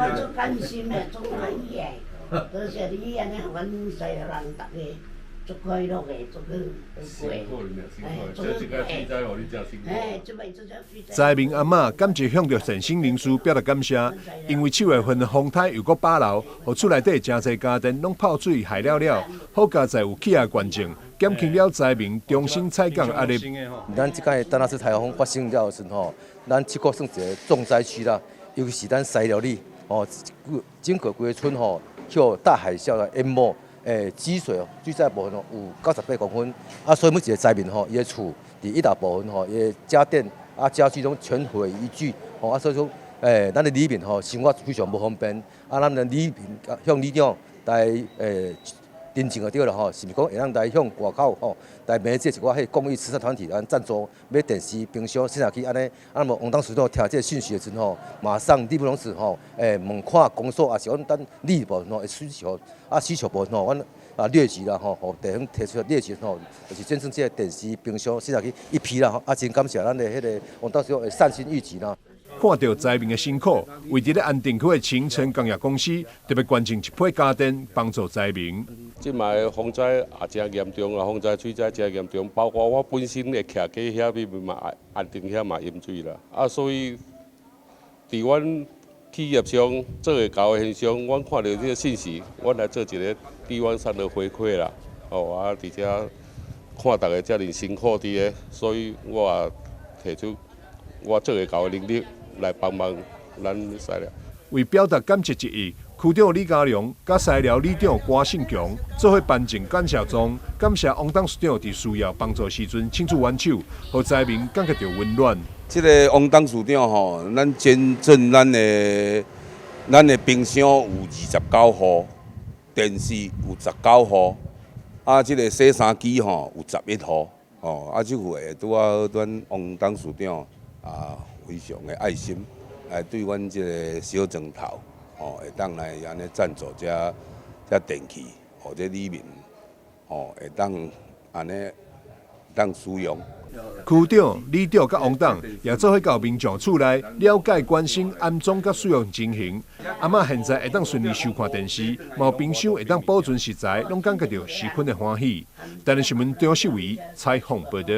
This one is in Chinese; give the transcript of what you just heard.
我足甘心的，足满意的。多谢你安尼，阮西人大家足快乐的，足去过。这一个水灾，互你真辛苦。灾民阿嬷感谢向着善心人士表达感谢，因为7月份风台又搁打漏，互厝内底真侪家庭拢泡水害了了。好佳在有起亚关证，减轻了灾民重新采购压力。咱即届丹那斯台风发生了的时候，咱七国算一个重灾区啦，尤其是咱西寮里整个规个村受大海啸的淹没。积水水灾部分有98公分，所以每一个灾民伊个厝伫一大部分伊个家电家具拢全毁一炬，所以说咱的里面生活非常不方便，咱的里面向里长来认证就对了是毋是讲会当来向外口来媒介一寡迄公益慈善团体咱赞助买电视、冰箱、洗衫机安尼，无往当时听这个讯息的时候，马上力不容辞问看公所，也是阮咱里部的需求需求部阮列举啦地方提出列举就是捐赠这个电视、冰箱、洗衫机一批啦真感谢咱的迄个往当时的善心义举啦。看到灾民的辛苦，为伫咧安定区的清城工业公司特别捐赠1批家电帮助灾民。即卖风灾也真严重啊，风灾水灾真严重，包括我本身的徛街遐边嘛安定遐嘛淹水啦。所以伫阮企业上做会到的现象，阮看到这个信息，阮来做一个地方上的回馈啦。而且看大家遮尔辛苦伫个，所以我也提出我做会到的能力。来帮忙咱西寮。为表达感谢之意，区长李家良甲西寮里长郭信强做伙颁证感谢状，感谢王董事长伫需要帮助时阵伸出援手，让灾民感觉到温暖。这个王董事长咱捐赠咱的冰箱有29户，电视有19户，这个洗衫机有11户，这户会拄啊，咱王董事长非常的爱心，对阮这个小砖头，会当来安尼赞助这电器，或者里面，会当安尼当使用。区长、里长甲王董也做伙到民众厝内了解、关心安装甲使用情形。阿嬷现在会当顺利收看电视，毛冰箱会当保存食材，拢感觉到十分的欢喜。但是新闻张世伟采访报道。